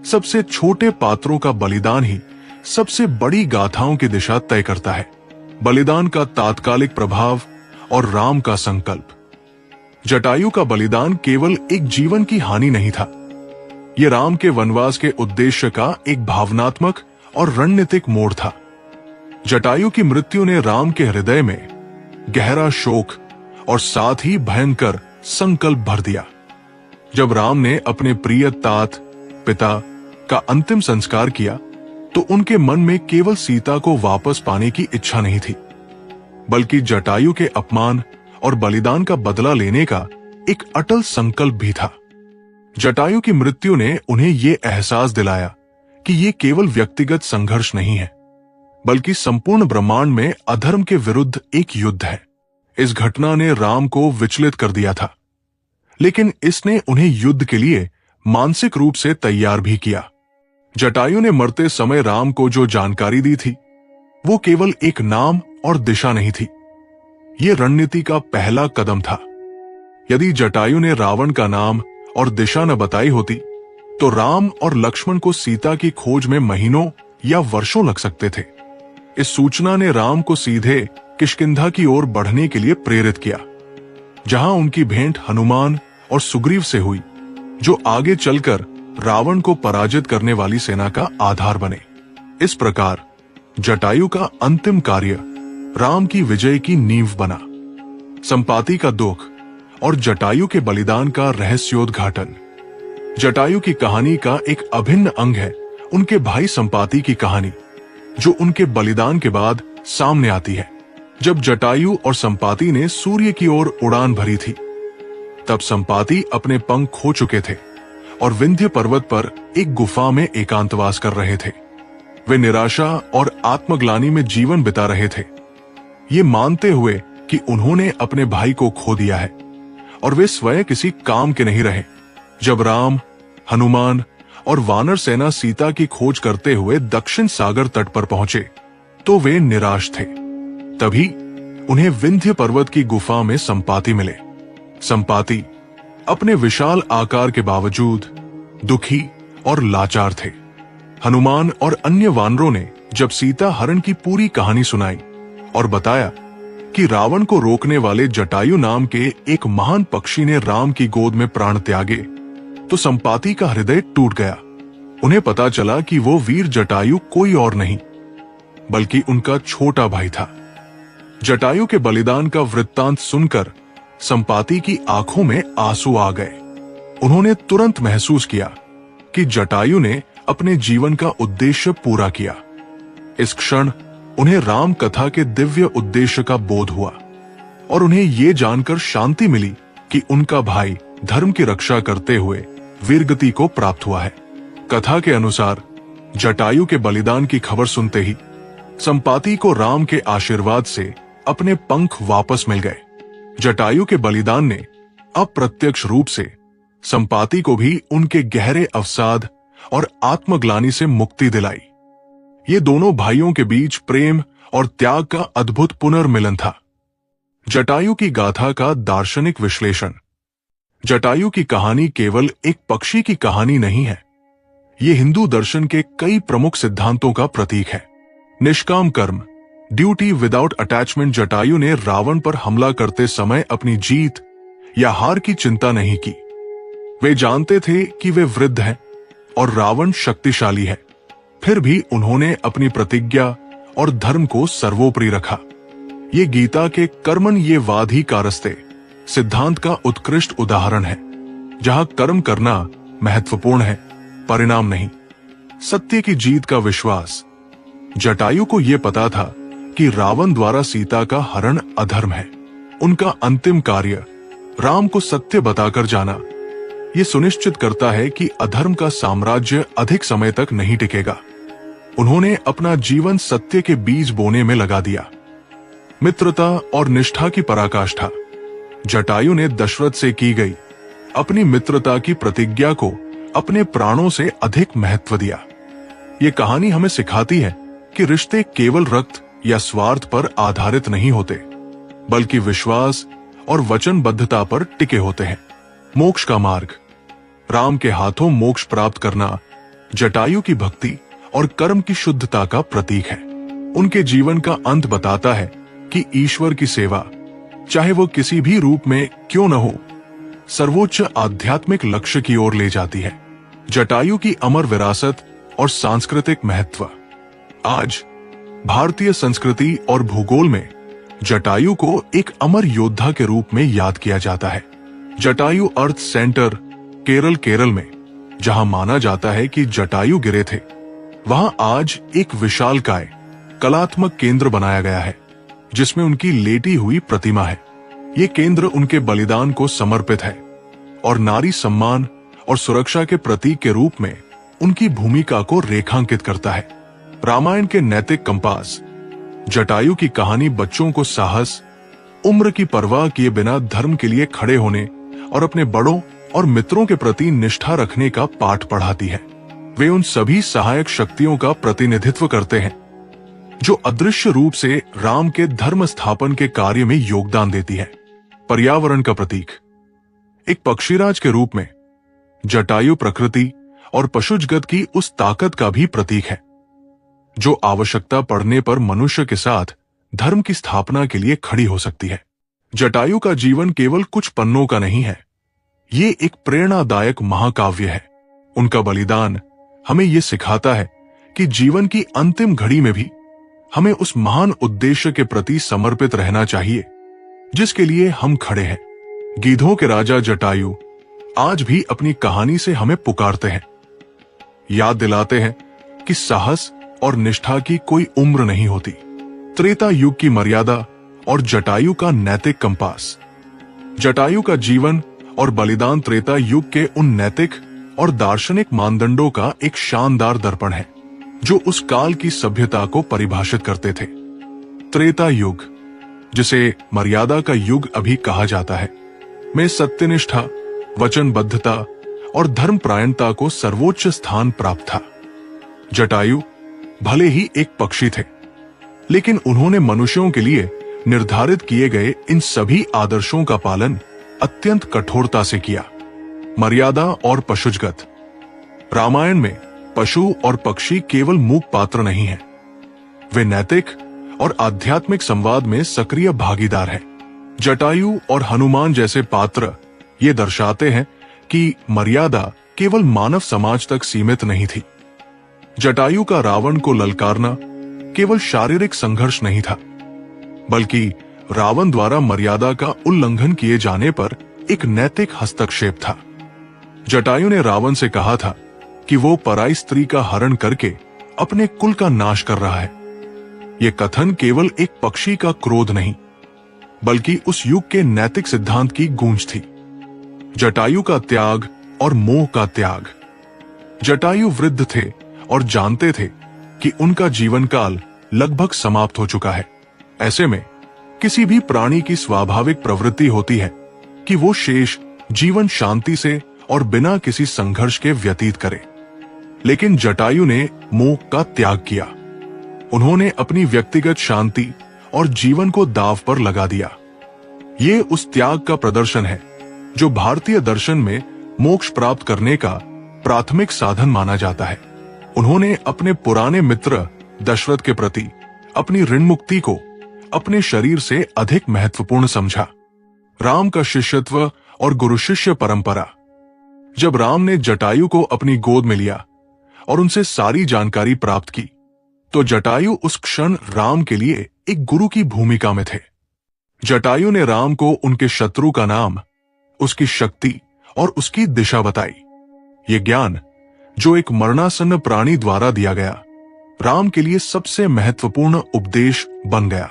S1: सबसे छोटे पात्रों का बलिदान ही सबसे बड़ी गाथाओं की दिशा तय करता है। बलिदान का तात्कालिक प्रभाव और राम का संकल्प। जटायु का बलिदान केवल एक जीवन की हानि नहीं था, यह राम के वनवास के उद्देश्य का एक भावनात्मक और रणनीतिक मोड़ था। जटायु की मृत्यु ने राम के हृदय में गहरा शोक और साथ ही भयंकर संकल्प भर दिया। जब राम ने अपने प्रिय तात, पिता का अंतिम संस्कार किया, तो उनके मन में केवल सीता को वापस पाने की इच्छा नहीं थी, बल्कि जटायु के अपमान और बलिदान का बदला लेने का एक अटल संकल्प भी था। जटायु की मृत्यु ने उन्हें यह एहसास दिलाया कि ये केवल व्यक्तिगत संघर्ष नहीं है, बल्कि संपूर्ण ब्रह्मांड में अधर्म के विरुद्ध एक युद्ध है। इस घटना ने राम को विचलित कर दिया था, लेकिन इसने उन्हें युद्ध के लिए मानसिक रूप से तैयार भी किया। जटायु ने मरते समय राम को जो जानकारी दी थी, वो केवल एक नाम और दिशा नहीं थी, ये रणनीति का पहला कदम था। यदि जटायु ने रावण का नाम और दिशा न बताई होती, तो राम और लक्ष्मण को सीता की खोज में महीनों या वर्षों लग सकते थे। इस सूचना ने राम को सीधे किष्किंधा की ओर बढ़ने के लिए प्रेरित किया, जहां उनकी भेंट हनुमान और सुग्रीव से हुई, जो आगे चलकर रावण को पराजित करने वाली सेना का आधार बने। इस प्रकार जटायु का अंतिम कार्य राम की विजय की नींव बना। संपाति का दुख और जटायु के बलिदान का रहस्योद्घाटन। जटायु की कहानी का एक अभिन्न अंग है उनके भाई संपाति की कहानी, जो उनके बलिदान के बाद सामने आती है। जब जटायु और संपाति ने सूर्य की ओर उड़ान भरी थी, तब संपाति अपने पंख खो चुके थे और विंध्य पर्वत पर एक गुफा में एकांतवास कर रहे थे। वे निराशा और आत्मग्लानि में जीवन बिता रहे थे, ये मानते हुए कि उन्होंने अपने भाई को खो दिया है और वे स्वयं किसी काम के नहीं रहे। जब राम, हनुमान और वानर सेना सीता की खोज करते हुए दक्षिण सागर तट पर पहुंचे, तो वे निराश थे। तभी उन्हें विंध्य पर्वत की गुफा में संपाति मिले। संपाति अपने विशाल आकार के बावजूद दुखी और लाचार थे। हनुमान और अन्य वानरों ने जब सीता हरण की पूरी कहानी सुनाई और बताया कि रावण को रोकने वाले जटायु नाम के एक महान पक्षी ने राम की गोद में प्राण त्यागे, तो संपाति का हृदय टूट गया। उन्हें पता चला कि वो वीर जटायु कोई और नहीं, बल्कि उनका छोटा भाई था। जटायु के बलिदान का वृत्तांत सुनकर संपाति की आंखों में आंसू आ गए। उन्होंने तुरंत महसूस किया कि जटायु ने अपने जीवन का उद्देश्य पूरा किया। इस क्षण उन्हें राम कथा के दिव्य उद्देश्य का बोध हुआ और उन्हें ये जानकर शांति मिली कि उनका भाई धर्म की रक्षा करते हुए वीरगति को प्राप्त हुआ है। कथा के अनुसार जटायु के बलिदान की खबर सुनते ही संपाति को राम के आशीर्वाद से अपने पंख वापस मिल गए। जटायु के बलिदान ने अप्रत्यक्ष रूप से संपाति को भी उनके गहरे अवसाद और आत्मग्लानि से मुक्ति दिलाई। ये दोनों भाइयों के बीच प्रेम और त्याग का अद्भुत पुनर्मिलन था। जटायु की गाथा का दार्शनिक विश्लेषण। जटायु की कहानी केवल एक पक्षी की कहानी नहीं है, ये हिंदू दर्शन के कई प्रमुख सिद्धांतों का प्रतीक है। निष्काम कर्म, ड्यूटी विदाउट अटैचमेंट। जटायु ने रावण पर हमला करते समय अपनी जीत या हार की चिंता नहीं की। वे जानते थे कि वे वृद्ध हैं और रावण शक्तिशाली है, फिर भी उन्होंने अपनी प्रतिज्ञा और धर्म को सर्वोपरि रखा। ये गीता के कर्मन ये वाधी कारस्ते सिद्धांत का उत्कृष्ट उदाहरण है, जहां कर्म करना महत्वपूर्ण है, परिणाम नहीं। सत्य की जीत का विश्वास। जटायु को यह पता था कि रावण द्वारा सीता का हरण अधर्म है। उनका अंतिम कार्य राम को सत्य बताकर जाना यह सुनिश्चित करता है कि अधर्म का साम्राज्य अधिक समय तक नहीं टिकेगा। उन्होंने अपना जीवन सत्य के बीज बोने में लगा दिया। मित्रता और निष्ठा की पराकाष्ठा। जटायु ने दशरथ से की गई अपनी मित्रता की प्रतिज्ञा को अपने प्राणों से अधिक महत्व दिया। ये कहानी हमें सिखाती है कि रिश्ते केवल रक्त या स्वार्थ पर आधारित नहीं होते, बल्कि विश्वास और वचनबद्धता पर टिके होते हैं। मोक्ष का मार्ग। राम के हाथों मोक्ष प्राप्त करना जटायु की भक्ति और कर्म की शुद्धता का प्रतीक है। उनके जीवन का अंत बताता है कि ईश्वर की सेवा, चाहे वो किसी भी रूप में क्यों न हो, सर्वोच्च आध्यात्मिक लक्ष्य की ओर ले जाती है। जटायु की अमर विरासत और सांस्कृतिक महत्व। आज भारतीय संस्कृति और भूगोल में जटायु को एक अमर योद्धा के रूप में याद किया जाता है। जटायु अर्थ सेंटर केरल में, जहां माना जाता है कि जटायु गिरे थे, वहां आज एक विशालकाय कलात्मक केंद्र बनाया गया है, जिसमें उनकी लेटी हुई प्रतिमा है। ये केंद्र उनके बलिदान को समर्पित है और नारी सम्मान और सुरक्षा के प्रतीक के रूप में उनकी भूमिका को रेखांकित करता है। रामायण के नैतिक कंपास। जटायु की कहानी बच्चों को साहस, उम्र की परवाह किए बिना धर्म के लिए खड़े होने और अपने बड़ों और मित्रों के प्रति निष्ठा रखने का पाठ पढ़ाती है। वे उन सभी सहायक शक्तियों का प्रतिनिधित्व करते हैं जो अदृश्य रूप से राम के धर्म स्थापन के कार्य में योगदान देती है। पर्यावरण का प्रतीक। एक पक्षीराज के रूप में जटायु प्रकृति और पशुजगत की उस ताकत का भी प्रतीक है जो आवश्यकता पड़ने पर मनुष्य के साथ धर्म की स्थापना के लिए खड़ी हो सकती है। जटायु का जीवन केवल कुछ पन्नों का नहीं है, ये एक प्रेरणादायक महाकाव्य है। उनका बलिदान हमें यह सिखाता है कि जीवन की अंतिम घड़ी में भी हमें उस महान उद्देश्य के प्रति समर्पित रहना चाहिए जिसके लिए हम खड़े हैं। गीधों के राजा जटायु आज भी अपनी कहानी से हमें पुकारते हैं, याद दिलाते हैं कि साहस और निष्ठा की कोई उम्र नहीं होती। त्रेता युग की मर्यादा और जटायु का नैतिक कंपास। जटायु का जीवन और बलिदान त्रेता युग के उन नैतिक और दार्शनिक मानदंडों का एक शानदार दर्पण है जो उस काल की सभ्यता को परिभाषित करते थे। त्रेता युग, जिसे मर्यादा का युग अभी कहा जाता है, में सत्यनिष्ठा, वचनबद्धता और धर्मपरायणता को सर्वोच्च स्थान प्राप्त था। जटायु भले ही एक पक्षी थे, लेकिन उन्होंने मनुष्यों के लिए निर्धारित किए गए इन सभी आदर्शों का पालन अत्यंत कठोरता से किया। मर्यादा और पशुजगत। रामायण में पशु और पक्षी केवल मूक पात्र नहीं हैं, वे नैतिक और आध्यात्मिक संवाद में सक्रिय भागीदार हैं। जटायु और हनुमान जैसे पात्र ये दर्शाते हैं कि मर्यादा केवल मानव समाज तक सीमित नहीं थी। जटायु का रावण को ललकारना केवल शारीरिक संघर्ष नहीं था, बल्कि रावण द्वारा मर्यादा का उल्लंघन किए जाने पर एक नैतिक हस्तक्षेप था। जटायु ने रावण से कहा था कि वो पराई स्त्री का हरण करके अपने कुल का नाश कर रहा है। यह कथन केवल एक पक्षी का क्रोध नहीं, बल्कि उस युग के नैतिक सिद्धांत की गूंज थी। जटायु का त्याग और मोह का त्याग। जटायु वृद्ध थे और जानते थे कि उनका जीवन काल लगभग समाप्त हो चुका है। ऐसे में किसी भी प्राणी की स्वाभाविक प्रवृत्ति होती है कि वो शेष जीवन शांति से और बिना किसी संघर्ष के व्यतीत करे। लेकिन जटायु ने मोह का त्याग किया। उन्होंने अपनी व्यक्तिगत शांति और जीवन को दांव पर लगा दिया। ये उस त्याग का प्रदर्शन है जो भारतीय दर्शन में मोक्ष प्राप्त करने का प्राथमिक साधन माना जाता है। उन्होंने अपने पुराने मित्र दशरथ के प्रति अपनी ऋण मुक्ति को अपने शरीर से अधिक महत्वपूर्ण समझा। राम का शिष्यत्व और गुरु शिष्य परंपरा। जब राम ने जटायु को अपनी गोद में लिया और उनसे सारी जानकारी प्राप्त की, तो जटायु उस क्षण राम के लिए एक गुरु की भूमिका में थे। जटायु ने राम को उनके शत्रु का नाम, उसकी शक्ति और उसकी दिशा बताई। ये ज्ञान, जो एक मरणासन्न प्राणी द्वारा दिया गया, राम के लिए सबसे महत्वपूर्ण उपदेश बन गया।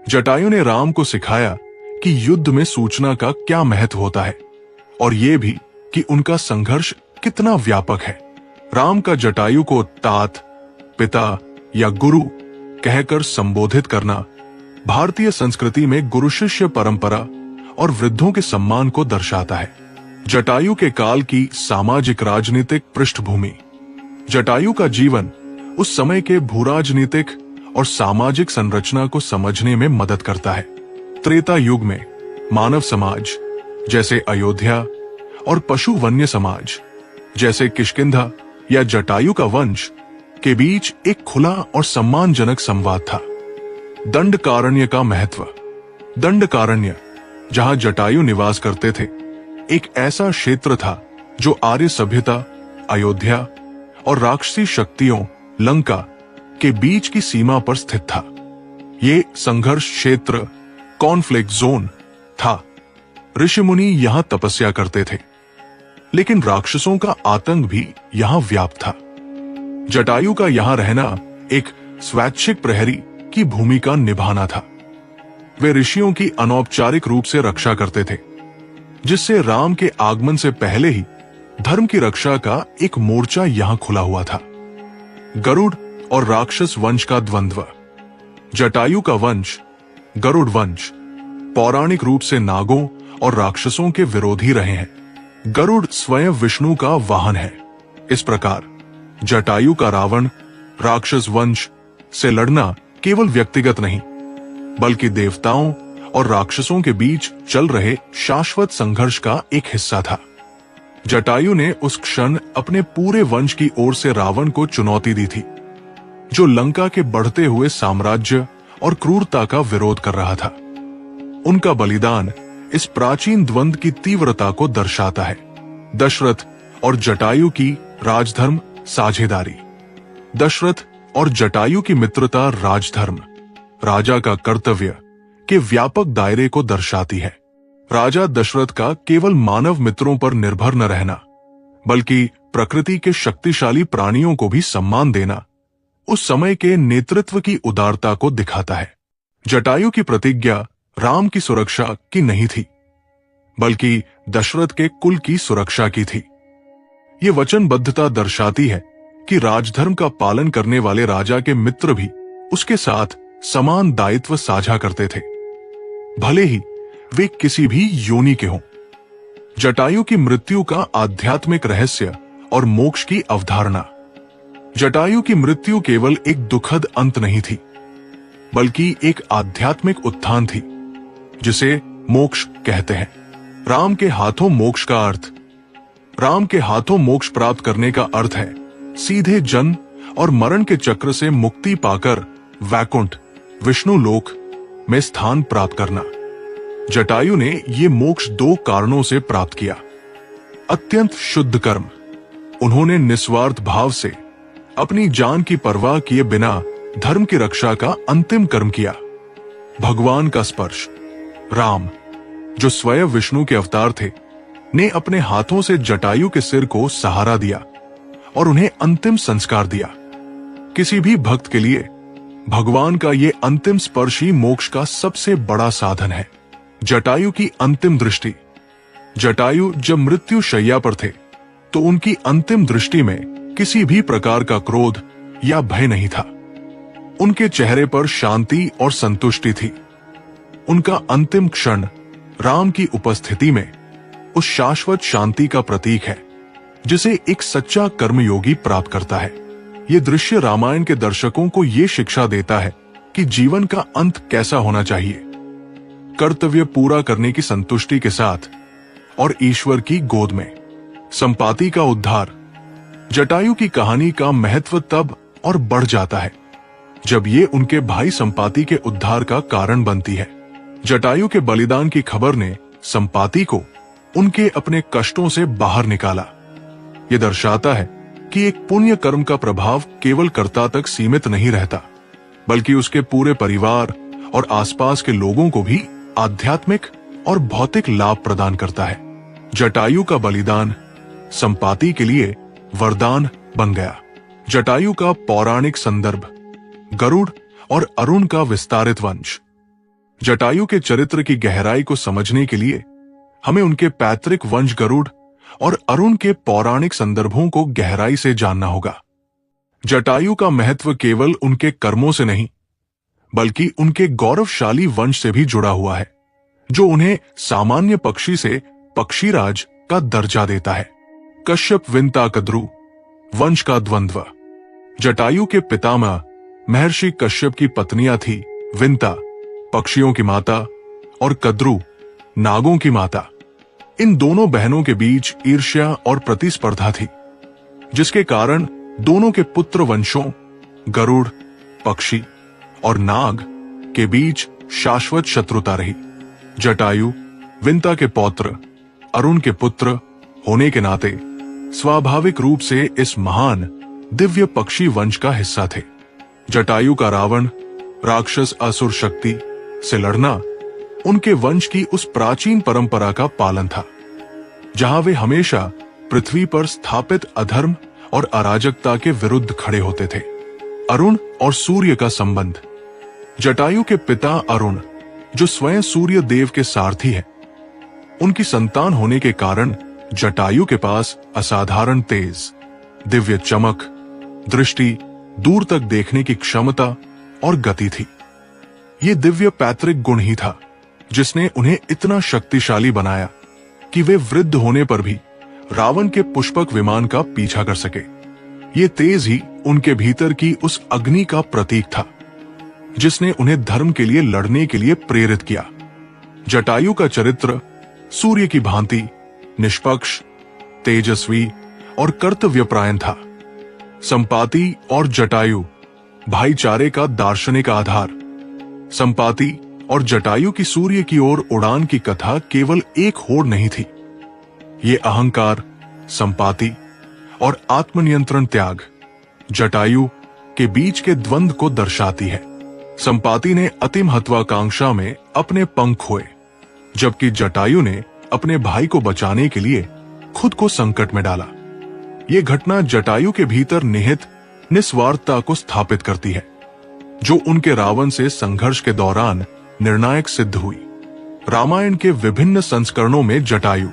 S1: जटायु ने राम को सिखाया कि युद्ध में सूचना का क्या महत्व होता है और यह भी कि उनका संघर्ष कितना व्यापक है। राम का जटायु को तात, पिता या गुरु कहकर संबोधित करना भारतीय संस्कृति में गुरु शिष्य परंपरा और वृद्धों के सम्मान को दर्शाता है। जटायु के काल की सामाजिक राजनीतिक पृष्ठभूमि। जटायु का जीवन उस समय के भूराजनीतिक और सामाजिक संरचना को समझने में मदद करता है। त्रेता युग में मानव समाज जैसे अयोध्या और पशु वन्य समाज जैसे किष्किंधा या जटायु का वंश के बीच एक खुला और सम्मानजनक संवाद था। दंडकारण्य का महत्व। दंडकारण्य, जहां जटायु निवास करते थे, एक ऐसा क्षेत्र था जो आर्य सभ्यता, अयोध्या और राक्षसी शक्तियों लंका के बीच की सीमा पर स्थित था। ये संघर्ष क्षेत्र, कॉन्फ्लिक्ट जोन था। ऋषि मुनि यहां तपस्या करते थे, लेकिन राक्षसों का आतंक भी यहां व्याप्त था। जटायु का यहां रहना एक स्वैच्छिक प्रहरी की भूमिका निभाना था। वे ऋषियों की अनौपचारिक रूप से रक्षा करते थे, जिससे राम के आगमन से पहले ही धर्म की रक्षा का एक मोर्चा यहां खुला हुआ था। गरुड़ और राक्षस वंश का द्वंद्व। जटायु का वंश, गरुड़ वंश, पौराणिक रूप से नागों और राक्षसों के विरोधी रहे हैं। गरुड़ स्वयं विष्णु का वाहन है। इस प्रकार जटायु का रावण राक्षस वंश से लड़ना केवल व्यक्तिगत नहीं, बल्कि देवताओं और राक्षसों के बीच चल रहे शाश्वत संघर्ष का एक हिस्सा था। जटायु ने उस क्षण अपने पूरे वंश की ओर से रावण को चुनौती दी थी, जो लंका के बढ़ते हुए साम्राज्य और क्रूरता का विरोध कर रहा था। उनका बलिदान इस प्राचीन द्वंद्व की तीव्रता को दर्शाता है। दशरथ और जटायु की राजधर्म साझेदारी। दशरथ और जटायु की मित्रता राजधर्म, राजा का कर्तव्य के व्यापक दायरे को दर्शाती है। राजा दशरथ का केवल मानव मित्रों पर निर्भर न रहना, बल्कि प्रकृति के शक्तिशाली प्राणियों को भी सम्मान देना, उस समय के नेतृत्व की उदारता को दिखाता है। जटायु की प्रतिज्ञा राम की सुरक्षा की नहीं थी, बल्कि दशरथ के कुल की सुरक्षा की थी। ये वचनबद्धता दर्शाती है कि राजधर्म का पालन करने वाले राजा के मित्र भी उसके साथ समान दायित्व साझा करते थे, भले ही वे किसी भी योनि के हों। जटायु की मृत्यु का आध्यात्मिक रहस्य और मोक्ष की अवधारणा। जटायु की मृत्यु केवल एक दुखद अंत नहीं थी, बल्कि एक आध्यात्मिक उत्थान थी, जिसे मोक्ष कहते हैं। राम के हाथों मोक्ष का अर्थ। राम के हाथों मोक्ष प्राप्त करने का अर्थ है सीधे जन्म और मरण के चक्र से मुक्ति पाकर वैकुंठ, विष्णु लोक में स्थान प्राप्त करना। जटायु ने ये मोक्ष दो कारणों से प्राप्त किया। अत्यंत शुद्ध कर्म। उन्होंने निस्वार्थ भाव से अपनी जान की परवाह किए बिना धर्म की रक्षा का अंतिम कर्म किया। भगवान का स्पर्श। राम, जो स्वयं विष्णु के अवतार थे, ने अपने हाथों से जटायु के सिर को सहारा दिया और उन्हें अंतिम संस्कार दिया। किसी भी भक्त के लिए भगवान का ये अंतिम स्पर्श ही मोक्ष का सबसे बड़ा साधन है। जटायु की अंतिम दृष्टि। जटायु जब मृत्यु शैया पर थे, तो उनकी अंतिम दृष्टि में किसी भी प्रकार का क्रोध या भय नहीं था। उनके चेहरे पर शांति और संतुष्टि थी। उनका अंतिम क्षण राम की उपस्थिति में उस शाश्वत शांति का प्रतीक है, जिसे एक सच्चा कर्मयोगी प्राप्त करता है। ये दृश्य रामायण के दर्शकों को ये शिक्षा देता है कि जीवन का अंत कैसा होना चाहिए। कर्तव्य पूरा करने की संतुष्टि के साथ और ईश्वर की गोद में। संपाति का उद्धार। जटायु की कहानी का महत्व तब और बढ़ जाता है जब ये उनके भाई संपाति के उद्धार का कारण बनती है। जटायु के बलिदान की खबर ने संपाति को उनके अपने कष्टों से बाहर निकाला। यह दर्शाता है कि एक पुण्य कर्म का प्रभाव केवल कर्ता तक सीमित नहीं रहता, बल्कि उसके पूरे परिवार और आसपास के लोगों को भी आध्यात्मिक और भौतिक लाभ प्रदान करता है। जटायु का बलिदान संपाति के लिए वरदान बन गया। जटायु का पौराणिक संदर्भ गरुड़ और अरुण का विस्तारित वंश। जटायु के चरित्र की गहराई को समझने के लिए हमें उनके पैतृक वंश गरुड़ और अरुण के पौराणिक संदर्भों को गहराई से जानना होगा। जटायु का महत्व केवल उनके कर्मों से नहीं, बल्कि उनके गौरवशाली वंश से भी जुड़ा हुआ है, जो उन्हें सामान्य पक्षी से पक्षीराज का दर्जा देता है। कश्यप विंता कद्रु वंश का द्वंद्व। जटायु के पितामह महर्षि कश्यप की पत्नियां थी विंता पक्षियों की माता और कद्रु नागों की माता। इन दोनों बहनों के बीच ईर्ष्या और प्रतिस्पर्धा थी, जिसके कारण दोनों के पुत्र वंशों गरुड़ पक्षी और नाग के बीच शाश्वत शत्रुता रही। जटायु विंता के पौत्र अरुण के पुत्र होने के नाते स्वाभाविक रूप से इस महान दिव्य पक्षी वंश का हिस्सा थे। जटायु का रावण राक्षस असुर शक्ति से लड़ना उनके वंश की उस प्राचीन परंपरा का पालन था, जहां वे हमेशा पृथ्वी पर स्थापित अधर्म और अराजकता के विरुद्ध खड़े होते थे। अरुण और सूर्य का संबंध। जटायु के पिता अरुण, जो स्वयं सूर्य देव के सारथी हैं, उनकी संतान होने के कारण जटायु के पास असाधारण तेज, दिव्य चमक, दृष्टि, दूर तक देखने की क्षमता और गति थी। ये दिव्य पैतृक गुण ही था जिसने उन्हें इतना शक्तिशाली बनाया कि वे वृद्ध होने पर भी रावण के पुष्पक विमान का पीछा कर सके। ये तेज ही उनके भीतर की उस अग्नि का प्रतीक था जिसने उन्हें धर्म के लिए लड़ने के लिए प्रेरित किया। जटायु का चरित्र सूर्य की भांति निष्पक्ष, तेजस्वी और कर्तव्यपरायण था। संपाति और जटायु भाईचारे का दार्शनिक आधार। संपाति और जटायु की सूर्य की ओर उड़ान की कथा केवल एक होड़ नहीं थी। ये अहंकार, संपाति और आत्मनियंत्रण त्याग जटायु के बीच के द्वंद्व को दर्शाती है। संपाति ने अति महत्वाकांक्षा में अपने पंख खोए, जबकि जटायु ने अपने भाई को बचाने के लिए खुद को संकट में डाला। ये घटना जटायु के भीतर निहित निस्वार्थता को स्थापित करती है, जो उनके रावण से संघर्ष के दौरान निर्णायक सिद्ध हुई। रामायण के विभिन्न संस्करणों में जटायु।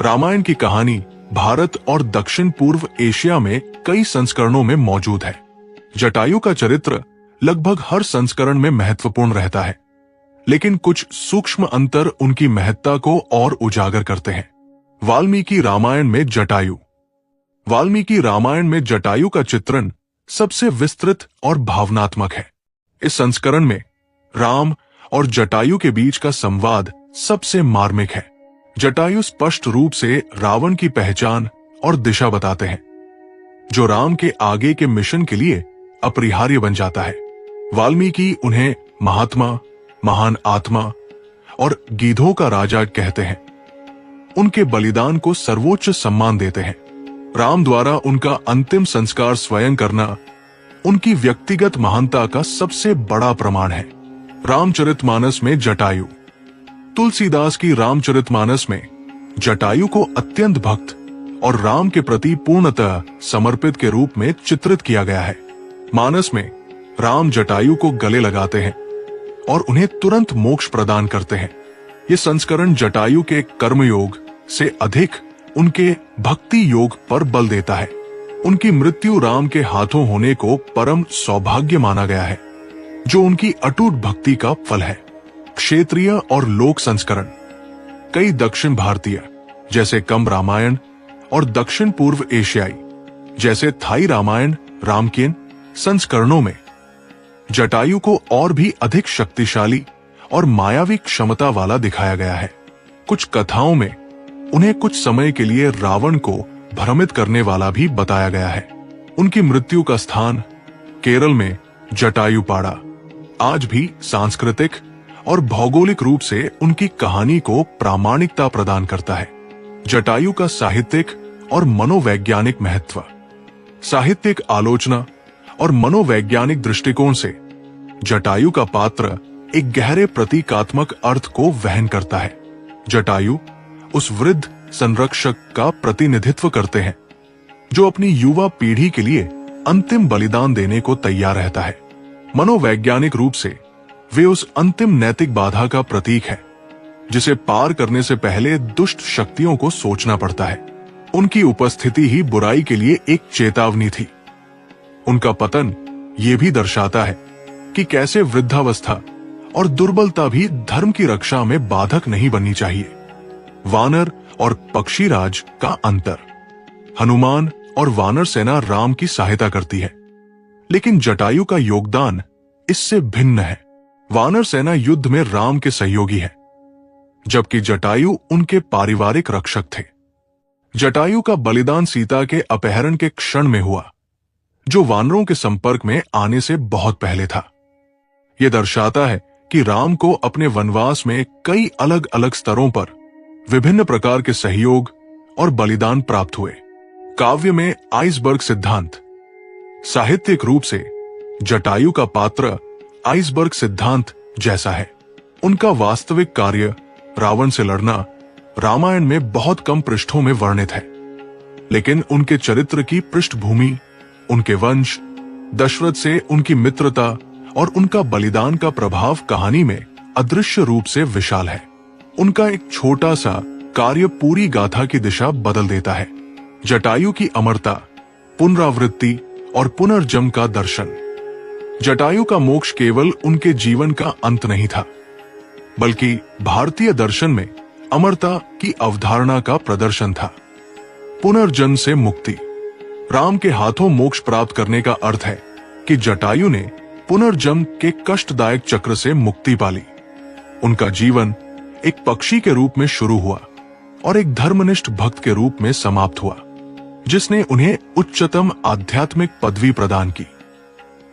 S1: रामायण की कहानी भारत और दक्षिण पूर्व एशिया में कई संस्करणों में मौजूद है। जटायु का चरित्र लगभग हर संस्करण में महत्वपूर्ण रहता है, लेकिन कुछ सूक्ष्म अंतर उनकी महत्ता को और उजागर करते हैं। वाल्मीकि रामायण में जटायु। वाल्मीकि रामायण में जटायु का चित्रण सबसे विस्तृत और भावनात्मक है। इस संस्करण में राम और जटायु के बीच का संवाद सबसे मार्मिक है। जटायु स्पष्ट रूप से रावण की पहचान और दिशा बताते हैं, जो राम के आगे के मिशन के लिए अपरिहार्य बन जाता है। वाल्मीकि उन्हें महात्मा, महान आत्मा और गीधों का राजा कहते हैं। उनके बलिदान को सर्वोच्च सम्मान देते हैं। राम द्वारा उनका अंतिम संस्कार स्वयं करना उनकी व्यक्तिगत महानता का सबसे बड़ा प्रमाण है। रामचरितमानस में जटायु। तुलसीदास की रामचरितमानस में जटायु को अत्यंत भक्त और राम के प्रति पूर्णतः समर्पित के रूप में चित्रित किया गया है। मानस में राम जटायु को गले लगाते हैं और उन्हें तुरंत मोक्ष प्रदान करते हैं। ये संस्करण जटायु के कर्मयोग से अधिक उनके भक्ति योग पर बल देता है। उनकी मृत्यु राम के हाथों होने को परम सौभाग्य माना गया है, जो उनकी अटूट भक्ति का फल है। क्षेत्रीय और लोक संस्करण। कई दक्षिण भारतीय जैसे कम रामायण और दक्षिण पूर्व एशियाई जैसे थाई रामायण रामकेन संस्करणों में जटायु को और भी अधिक शक्तिशाली और मायावी क्षमता वाला दिखाया गया है। कुछ कथाओं में उन्हें कुछ समय के लिए रावण को भ्रमित करने वाला भी बताया गया है। उनकी मृत्यु का स्थान केरल में जटायुपाड़ा आज भी सांस्कृतिक और भौगोलिक रूप से उनकी कहानी को प्रामाणिकता प्रदान करता है। जटायु का साहित्यिक और मनोवैज्ञानिक महत्व। साहित्यिक आलोचना और मनोवैज्ञानिक दृष्टिकोण से जटायु का पात्र एक गहरे प्रतीकात्मक अर्थ को वहन करता है। जटायु उस वृद्ध संरक्षक का प्रतिनिधित्व करते हैं जो अपनी युवा पीढ़ी के लिए अंतिम बलिदान देने को तैयार रहता है। मनोवैज्ञानिक रूप से वे उस अंतिम नैतिक बाधा का प्रतीक है जिसे पार करने से पहले दुष्ट शक्तियों को सोचना पड़ता है। उनकी उपस्थिति ही बुराई के लिए एक चेतावनी थी। उनका पतन ये भी दर्शाता है कि कैसे वृद्धावस्था और दुर्बलता भी धर्म की रक्षा में बाधक नहीं बननी चाहिए। वानर और पक्षीराज का अंतर। हनुमान और वानर सेना राम की सहायता करती है, लेकिन जटायु का योगदान इससे भिन्न है। वानर सेना युद्ध में राम के सहयोगी है, जबकि जटायु उनके पारिवारिक रक्षक थे। जटायु का बलिदान सीता के अपहरण के क्षण में हुआ, जो वानरों के संपर्क में आने से बहुत पहले था। यह दर्शाता है कि राम को अपने वनवास में कई अलग अलग स्तरों पर विभिन्न प्रकार के सहयोग और बलिदान प्राप्त हुए। काव्य में आइसबर्ग सिद्धांत। साहित्यिक रूप से जटायु का पात्र आइसबर्ग सिद्धांत जैसा है। उनका वास्तविक कार्य रावण से लड़ना रामायण में बहुत कम पृष्ठों में वर्णित है, लेकिन उनके चरित्र की पृष्ठभूमि, उनके वंश, दशरथ से उनकी मित्रता और उनका बलिदान का प्रभाव कहानी में अदृश्य रूप से विशाल है। उनका एक छोटा सा कार्य पूरी गाथा की दिशा बदल देता है। जटायु की अमरता, पुनरावृत्ति और पुनर्जन्म का दर्शन। जटायु का मोक्ष केवल उनके जीवन का अंत नहीं था, बल्कि भारतीय दर्शन में अमरता की अवधारणा का प्रदर्शन था। पुनर्जन्म से मुक्ति। राम के हाथों मोक्ष प्राप्त करने का अर्थ है कि जटायु ने पुनर्जन्म के कष्टदायक चक्र से मुक्ति पाली। उनका जीवन एक पक्षी के रूप में शुरू हुआ और एक धर्मनिष्ठ भक्त के रूप में समाप्त हुआ, जिसने उन्हें उच्चतम आध्यात्मिक पदवी प्रदान की।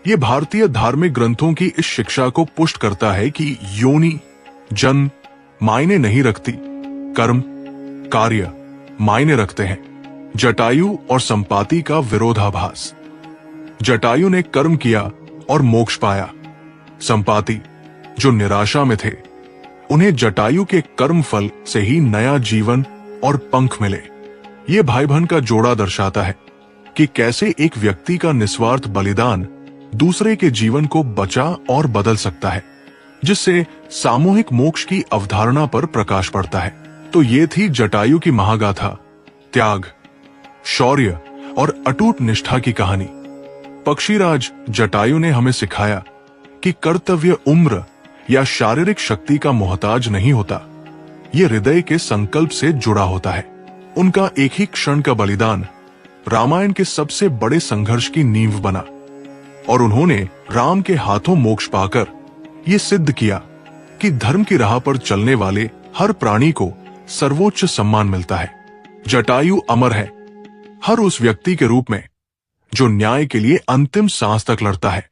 S1: ये भारतीय धार्मिक ग्रंथों की इस शिक्षा को पुष्ट करता है कि योनि, जन्म मायने नहीं रखती, कर्म, कार्य मायने रखते हैं। जटायु और संपाति का विरोधाभास। जटायु ने कर्म किया और मोक्ष पाया। संपाति, जो निराशा में थे, उन्हें जटायु के कर्म फल से ही नया जीवन और पंख मिले। ये भाई बहन का जोड़ा दर्शाता है कि कैसे एक व्यक्ति का निस्वार्थ बलिदान दूसरे के जीवन को बचा और बदल सकता है, जिससे सामूहिक मोक्ष की अवधारणा पर प्रकाश पड़ता है। तो ये थी जटायु की महागाथा, त्याग, शौर्य और अटूट निष्ठा की कहानी। पक्षीराज जटायु ने हमें सिखाया कि कर्तव्य उम्र या शारीरिक शक्ति का मोहताज नहीं होता, ये हृदय के संकल्प से जुड़ा होता है। उनका एक ही क्षण का बलिदान रामायण के सबसे बड़े संघर्ष की नींव बना और उन्होंने राम के हाथों मोक्ष पाकर ये सिद्ध किया कि धर्म की राह पर चलने वाले हर प्राणी को सर्वोच्च सम्मान मिलता है। जटायु अमर है, हर उस व्यक्ति के रूप में जो न्याय के लिए अंतिम सांस तक लड़ता है।